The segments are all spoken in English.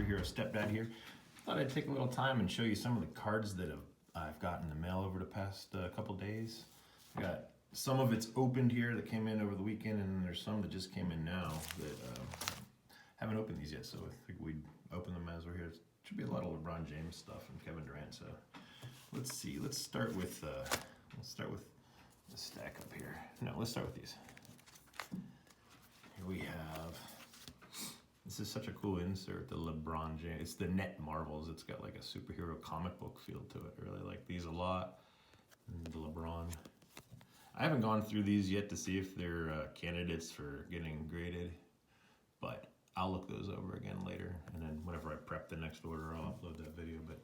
superhero stepdad here. Thought I'd take a little time and show you some of the cards that I've gotten in the mail over the past couple days. I got some of it's opened here that came in over the weekend, and then there's some that just came in now that haven't opened these yet, so I think we'd open them as we're here. It should be a lot of LeBron James stuff and Kevin Durant, so let's see. Let's start with the stack up here. No, let's start with these. Here we have, this is such a cool insert, the LeBron James. It's the Net Marvels. It's got like a superhero comic book feel to it. I really like these a lot. And the LeBron. I haven't gone through these yet to see if they're candidates for getting graded, but I'll look those over again later, and then whenever I prep the next order, I'll upload that video, but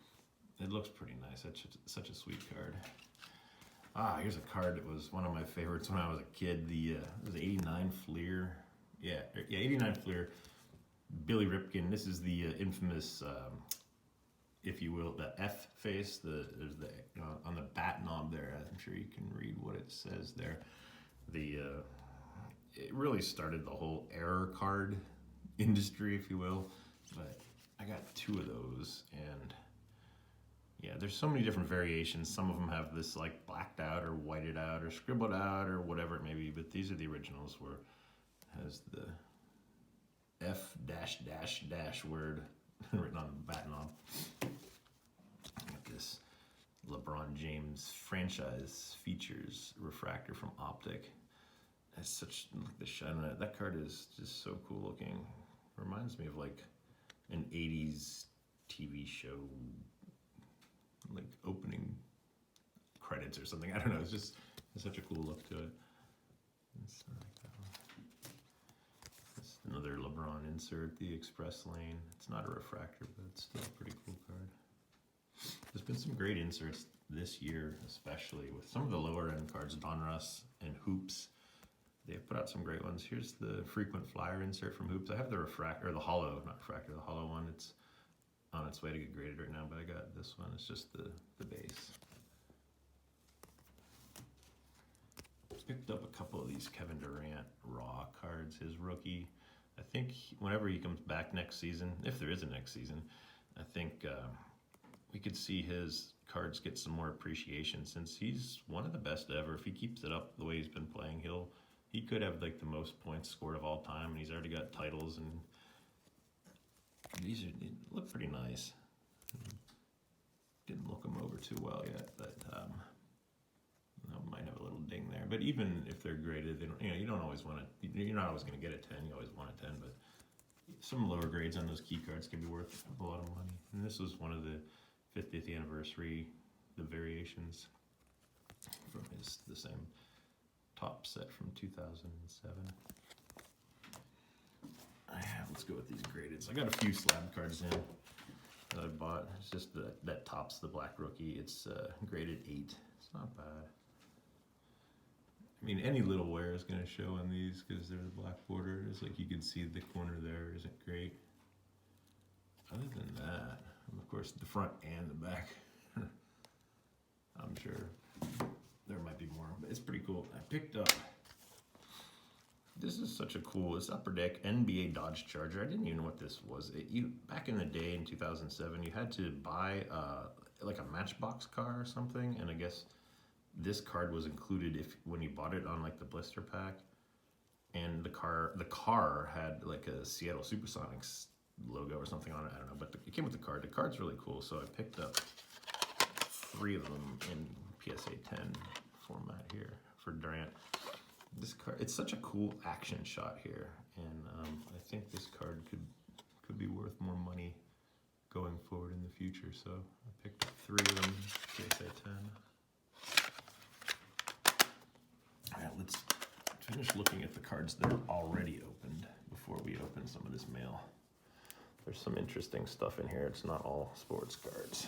it looks pretty nice. That's such a sweet card. Here's a card that was one of my favorites when I was a kid. It was 89 Fleer. Yeah, 89 Fleer. Billy Ripken. This is the infamous, if you will, the F face. There's the on the bat knob there. I'm sure you can read what it says there. It really started the whole error card industry, if you will. But I got two of those, and yeah, there's so many different variations. Some of them have this like blacked out or whited out or scribbled out or whatever it may be, but these are the originals where it has the F dash word written on the bat knob. Got this LeBron James franchise features refractor from Optic. That's such, like the shine on it. That card is just so cool looking. Reminds me of like an 80s TV show, like opening credits or something. I don't know. It's such a cool look to it. It's another LeBron insert, the Express Lane. It's not a refractor, but it's still a pretty cool card. There's been some great inserts this year, especially with some of the lower end cards, Donruss and Hoops. They've put out some great ones. Here's the frequent flyer insert from Hoops. I have the refractor, or the hollow, not refractor, the hollow one. It's on its way to get graded right now, but I got this one. It's just the base. Picked up a couple of these Kevin Durant raw cards, his rookie. I think whenever he comes back next season, if there is a next season, I think we could see his cards get some more appreciation, since he's one of the best ever. If he keeps it up the way he's been playing, he could have like the most points scored of all time, and he's already got titles, and these look pretty nice. Didn't look them over too well yet, but might have a little ding there. But even if they're graded, they don't, you don't always want to. You're not always going to get a 10. You always want a 10, but some lower grades on those key cards can be worth a lot of money. And this was one of the 50th anniversary, the variations from the same top set from 2007. Let's go with these graded. So I got a few slab cards in that I bought. It's just that tops the black rookie. It's graded 8. It's not bad. I mean, any little wear is going to show on these because they're the black border. It's like you can see the corner there isn't great. Other than that, of course, the front and the back, I'm sure there might be more, but it's pretty cool. I picked up, this is such a cool, it's Upper Deck NBA Dodge Charger. I didn't even know what this was. Back in the day in 2007, you had to buy like a Matchbox car or something, and I guess this card was included when you bought it on like the blister pack, and the car had like a Seattle Supersonics logo or something on it. I don't know, but it came with the card. The card's really cool, so I picked up 3 of them in PSA 10 format here for Durant. This card, it's such a cool action shot here, and I think this card could be worth more money going forward in the future. So I picked up 3 of them, PSA 10. Alright, let's finish looking at the cards that are already opened before we open some of this mail. There's some interesting stuff in here. It's not all sports cards.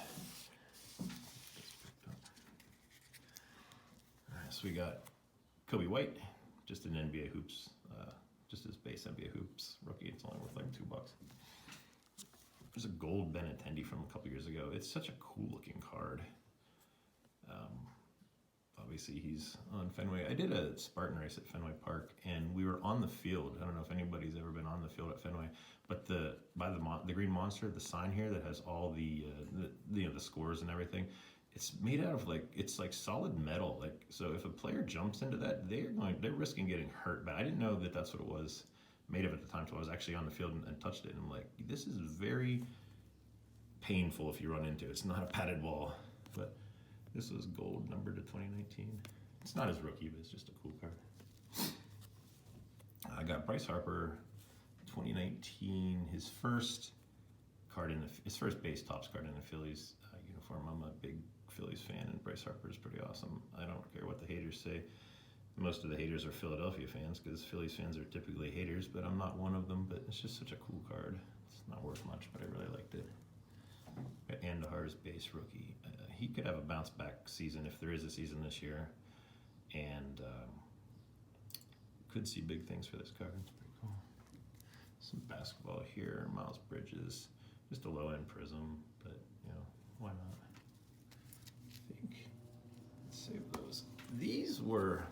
Alright, so we got Kobe White, just an NBA Hoops, just his base NBA Hoops rookie. It's only worth like $2. There's a gold Benintendi from a couple years ago. It's such a cool looking card. Obviously he's on Fenway. I did a Spartan race at Fenway Park, and we were were on the field. I don't know if anybody's ever been on the field at Fenway, but the Green Monster, the sign here that has all the scores and everything, it's made out of it's like solid metal. Like, so if a player jumps into that, they're risking getting hurt. But I didn't know that that's what it was made of at the time until I was actually on the field and touched it. And I'm like, this is very painful if you run into it. It's not a padded wall, but this was gold, numbered to 2019. It's not his rookie, but it's just a cool card. I got Bryce Harper, 2019, his first base Topps card in the Phillies uniform. I'm a big Phillies fan, and Bryce Harper is pretty awesome. I don't care what the haters say. Most of the haters are Philadelphia fans, because Phillies fans are typically haters, but I'm not one of them. But it's just such a cool card. It's not worth much, but I really liked it. Andujar's base rookie. He could have a bounce back season if there is a season this year, and could see big things for this card. It's pretty cool. Some basketball here. Miles Bridges, just a low end prism, but why not? I think let's save those. These are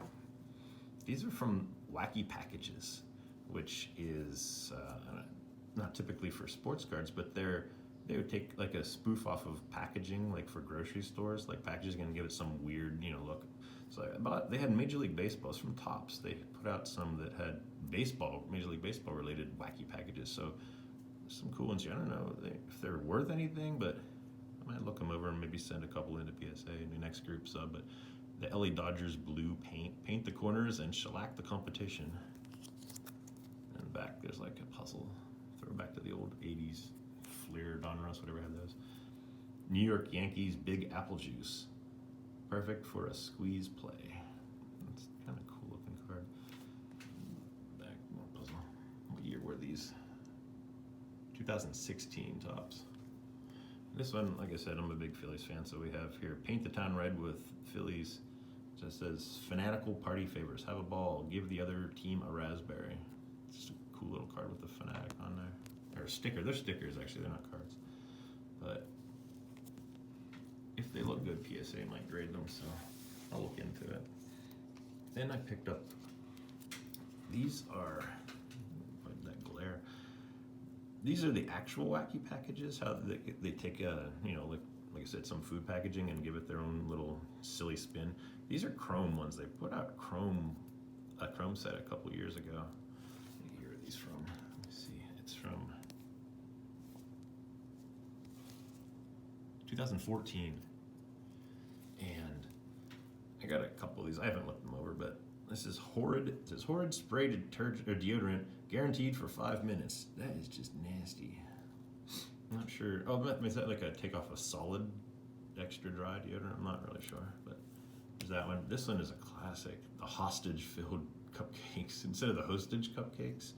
from Wacky Packages, which is not typically for sports cards, but they would take like a spoof off of packaging, like for grocery stores, like packaging, and give it some weird, look. So they had Major League Baseballs from Topps. They put out some that had Major League Baseball related Wacky Packages. So some cool ones here. I don't know if they're worth anything, but I might look them over and maybe send a couple into PSA in the next group sub. But the LA Dodgers blue paint the corners and shellac the competition. And back there's like a puzzle. Throw back to the old 80s. Fleer, Donruss, whatever had those. New York Yankees Big Apple Juice. Perfect for a squeeze play. That's kind of cool looking card. Back, more puzzle. What year were these? 2016 Topps. This one, like I said, I'm a big Phillies fan, so we have here Paint the Town Red with Phillies. It just says fanatical party favors. Have a ball. Give the other team a raspberry. It's just a cool little card with the fanatic on there. Or a sticker. They're stickers, actually. They're not cards. But if they look good, PSA might grade them, so I'll look into it. Then I picked up, these are, that glare. These are the actual Wacky Packages, how they take like I said, some food packaging and give it their own little silly spin. These are chrome ones. They put out a chrome set a couple years ago. What year are these from? Let me see. It's from 2014. And I got a couple of these. I haven't looked them over, but this is horrid. It says horrid spray detergent or deodorant guaranteed for 5 minutes. That is just nasty. I'm not sure. Oh, is that like a take off a solid extra dry deodorant? I'm not really sure, but there's that one. This one is a classic. The hostage filled cupcakes instead of the hostage cupcakes.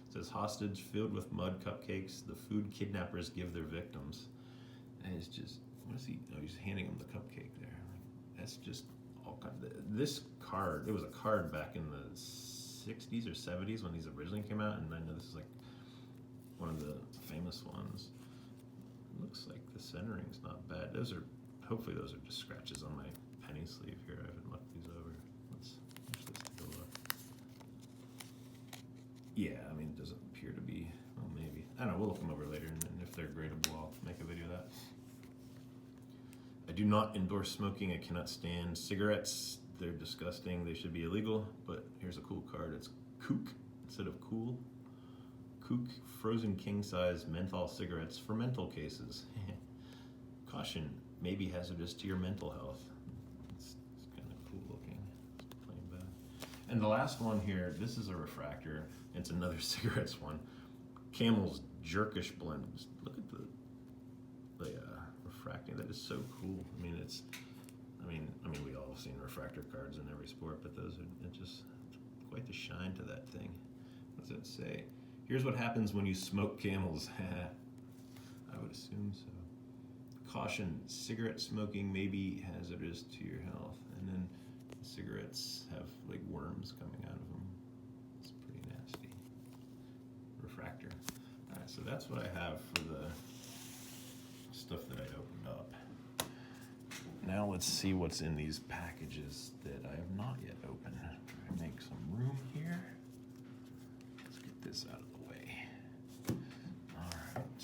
It says hostage filled with mud cupcakes. The food kidnappers give their victims. And it's just, what is he? Oh, he's handing him the cupcake there. That's just all kind of, this card, it was a card back in the 60s or 70s when these originally came out, and I know this is like one of the famous ones. It looks like the centering's not bad. Hopefully those are just scratches on my penny sleeve here. I haven't looked these over. Let's take a look. Yeah, I mean, it doesn't appear to be, well, maybe. I don't know, we'll look them over later, and if they're gradable, I'll make a video of that. I do not endorse smoking. I cannot stand cigarettes. They're disgusting. They should be illegal, but here's a cool card. It's Kook instead of Cool. Kook frozen king-size menthol cigarettes for mental cases. Caution, may be hazardous to your mental health. It's kind of cool looking. It's plain bad. And the last one here, this is a refractor. It's another cigarettes one. Camel's Jerkish blend. Look at the refracting. That is so cool. I mean, we all have seen refractor cards in every sport, but those are just quite the shine to that thing. What does that say? Here's what happens when you smoke Camels. I would assume so. Caution, cigarette smoking may be hazardous to your health. And then the cigarettes have like worms coming out of them. It's pretty nasty. Refractor. All right, so that's what I have for the stuff that I opened up. Now let's see what's in these packages that I have not yet opened. Try to make some room here. this out of the way. All right.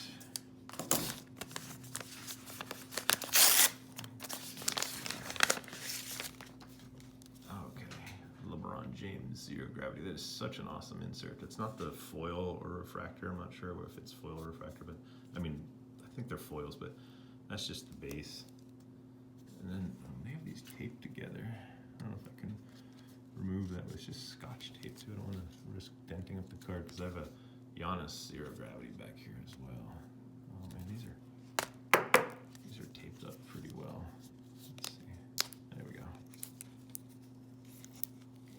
Okay, LeBron James Zero Gravity. That is such an awesome insert. It's not the foil or refractor. I'm not sure if it's foil or refractor, but I mean, I think they're foils, but that's just the base. And then they have these taped together. I don't know if I can remove that, but it's just Scotch tape, so I don't want to risk denting up the card because I have a Giannis Zero Gravity back here as well. Oh man, these are taped up pretty well. Let's see. There we go.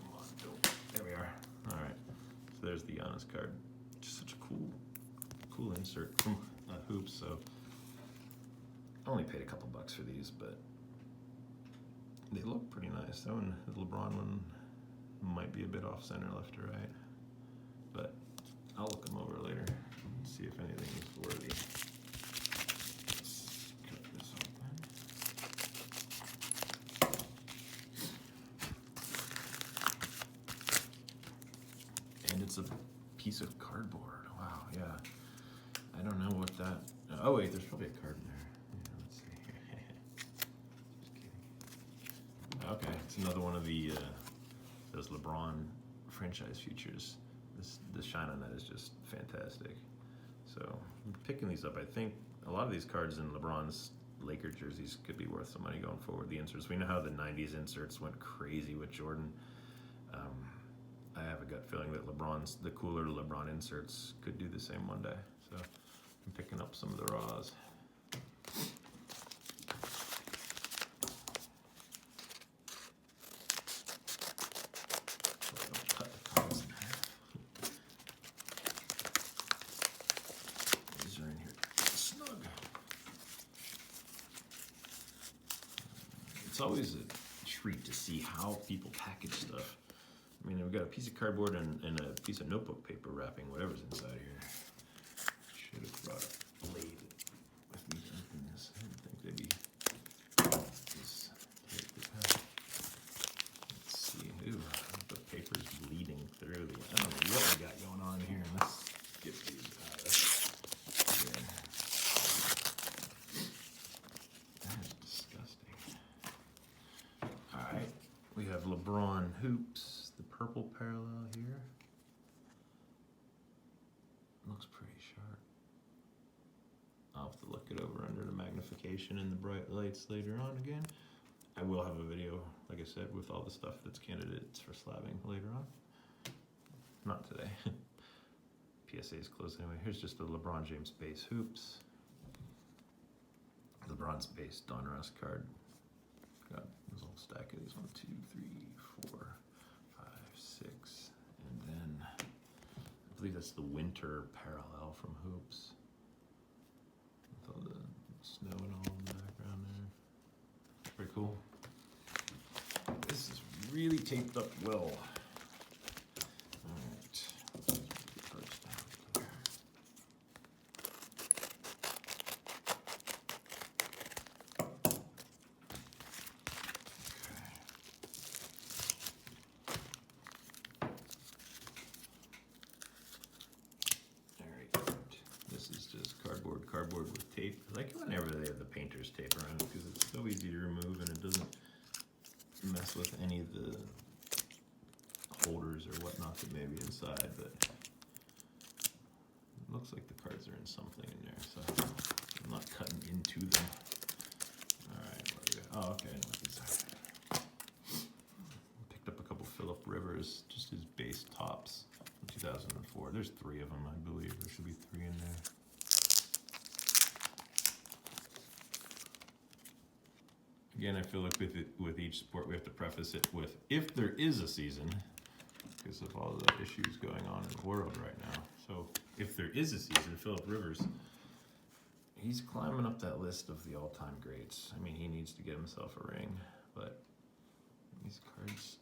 Come on, don't. There we are. All right. So there's the Giannis card. Just such a cool insert from Hoops. So I only paid a couple bucks for these, but they look pretty nice. That one, the LeBron one, might be a bit off center, left to right, but I'll look them over later and see if anything is worthy. Let's cut this open. And it's a piece of cardboard. Wow, yeah. I don't know what that. Oh wait, there's probably a card in there. Yeah, let's see here. Just kidding. Okay, it's another one of the those LeBron franchise features. The shine on that is just fantastic. So I'm picking these up. I think a lot of these cards in LeBron's Laker jerseys could be worth some money going forward. The inserts, we know how the 90s inserts went crazy with Jordan. I have a gut feeling that the cooler LeBron inserts could do the same one day. So I'm picking up some of the raws. It's always a treat to see how people package stuff. I mean, we've got a piece of cardboard and a piece of notebook paper wrapping whatever's inside here. Should have brought a blade with me to open this. I didn't think they'd be this tight. Let's see. Ooh, the paper's bleeding through. I don't know what we got going on here. Let's get these out of here. That is disgusting. All right, we have LeBron Hoops, the purple parallel here. Looks pretty sharp. I'll have to look it over under the magnification and the bright lights later on again. I will have a video, like I said, with all the stuff that's candidates for slabbing later on. Not today. PSA is closed anyway. Here's just the LeBron James base Hoops. LeBron's base Donruss card. Got this whole stack of these. 1, 2, 3, 4, 5, 6, and then I believe that's the winter parallel from Hoops. With all the snow and all in the background there. Pretty cool. This is really taped up well. Alright. Cardboard with tape. I like whenever they have the painter's tape around it because it's so easy to remove and it doesn't mess with any of the holders or whatnot that may be inside, but it looks like the cards are in something in there, so I'm not cutting into them. Alright, what do we got? Oh, okay, I know what these are. Picked up a couple Phillip Rivers, just his base tops from 2004. There's 3 of them, I believe. There should be 3 in there. Again, I feel like with each sport, we have to preface it with, if there is a season, because of all the issues going on in the world right now. So if there is a season, Phillip Rivers, he's climbing up that list of the all-time greats. I mean, he needs to get himself a ring, but these cards,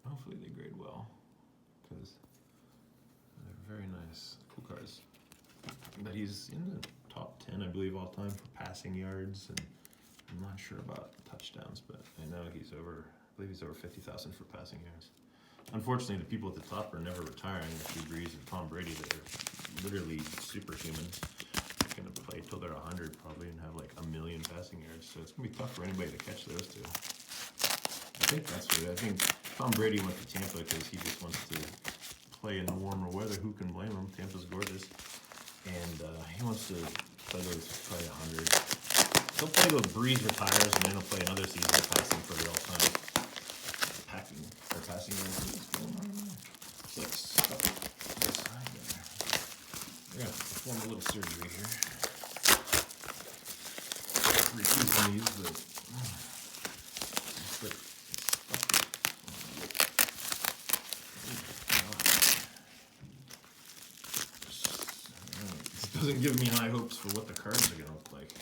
hopefully they grade well, because they're very nice, cool cards. But he's in the top 10, I believe, all time for passing yards, and I'm not sure about touchdowns, but I know he's over, I believe he's over 50,000 for passing yards. Unfortunately, the people at the top are never retiring. Drew Brees and Tom Brady, that are literally superhumans. They're going to play till they're 100 probably and have like 1 million passing yards. So it's going to be tough for anybody to catch those two. I think that's what it is. I think Tom Brady went to Tampa because he just wants to play in the warmer weather. Who can blame him? Tampa's gorgeous. And he wants to play those probably 100. He'll play till Breeze retires, and then he'll play another season passing for the all-time passing yards. What's going on there? It's like stuck inside there. We're gonna perform a little surgery here. Refusing these, but it's like this doesn't give me high hopes for what the cards are gonna look like.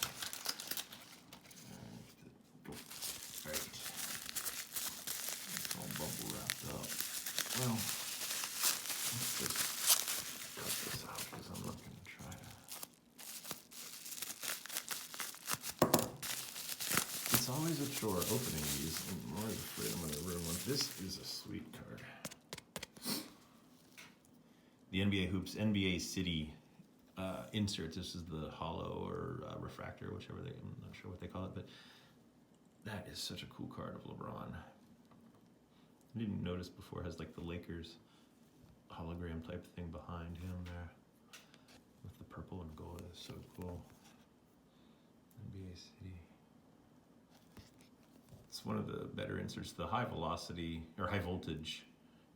Well, let's just cut this out because I'm not going to try to. It's always a chore opening these. I'm always afraid I'm going to ruin one. This is a sweet card. The NBA Hoops NBA City inserts. This is the hollow or refractor, whichever I'm not sure what they call it, but that is such a cool card of LeBron. I didn't notice before, it has like the Lakers hologram type thing behind him there with the purple and gold. It's so cool. NBA City. It's one of the better inserts. The high velocity or high voltage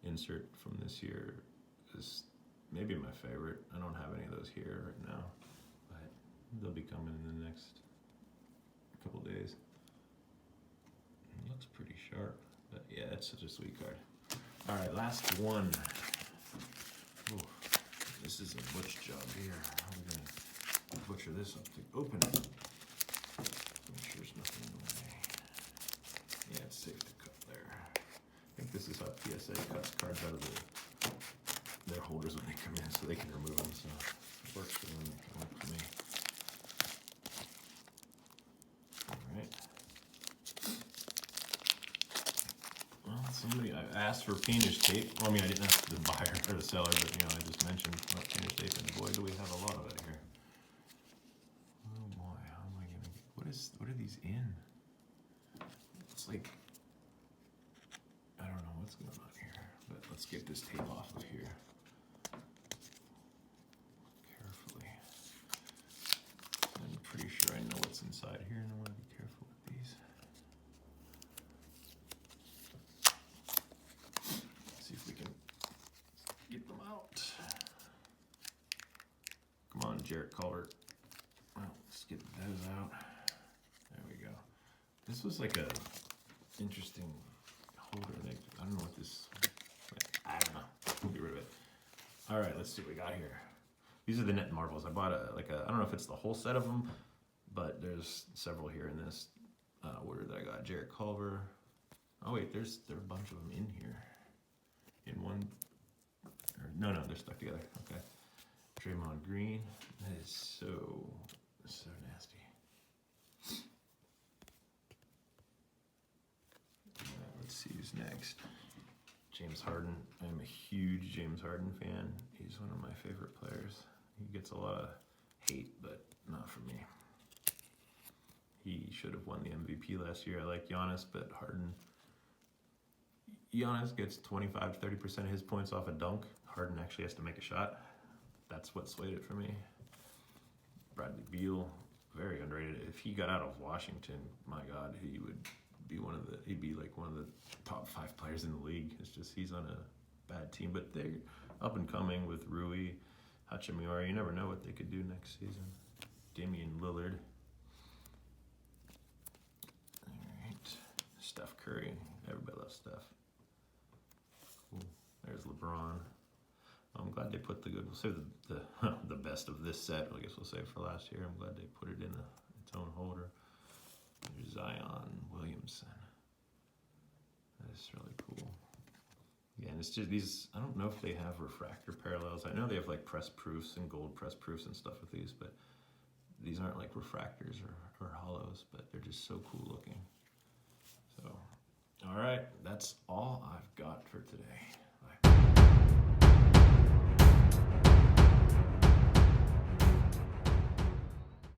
insert from this year is maybe my favorite. I don't have any of those here right now, but they'll be coming in the next couple days. It looks pretty sharp. But yeah, it's such a sweet card. All right, last one. Ooh, this is a butch job here. I'm gonna butcher this up to open it. Make sure there's nothing in the way. Yeah, it's safe to cut there. I think this is how PSA cuts cards out of their holders when they come in, so they can remove them. So it works for them. It works for me. Somebody, I asked for painter's tape. Well, I mean, I didn't ask the buyer or the seller, but you know, I just mentioned about painter's tape, and boy, do we have a lot of it here. Oh boy, how am I gonna get? What are these in? It's like, I don't know what's going on here, but let's get this tape off of here carefully. I'm pretty sure I know what's inside here, and I want to be careful with these. See if we can get them out. Come on, Jarrett Culver. Well, let's get those out. There we go. This was like a interesting holder. I don't know what this. I don't know. We'll get rid of it. All right, let's see what we got here. These are the net marbles. I bought I don't know if it's the whole set of them, but there's several here in this order that I got. Jarrett Culver. Oh wait, there are a bunch of them in here. In one, or no, they're stuck together. Okay. Draymond Green. That is so nasty. Let's see who's next. James Harden. I'm a huge James Harden fan. He's one of my favorite players. He gets a lot of hate, but not from me. He should have won the MVP last year. I like Giannis, but Giannis gets 25-30% of his points off a dunk. Harden actually has to make a shot. That's what swayed it for me. Bradley Beal, very underrated. If he got out of Washington, my God, he'd be like one of the top 5 players in the league. It's just he's on a bad team, but they're up and coming with Rui, Hachimura. You never know what they could do next season. Damian Lillard. All right, Steph Curry. Everybody loves Steph. Cool. There's LeBron. I'm glad they put we'll save the best of this set. I guess we'll save for last year. I'm glad they put it in its own holder. There's Zion Williamson. That is really cool. Yeah, and it's just these, I don't know if they have refractor parallels. I know they have like press proofs and gold press proofs and stuff with these, but these aren't like refractors or hollows, but they're just so cool looking. So, all right, that's all I've got for today.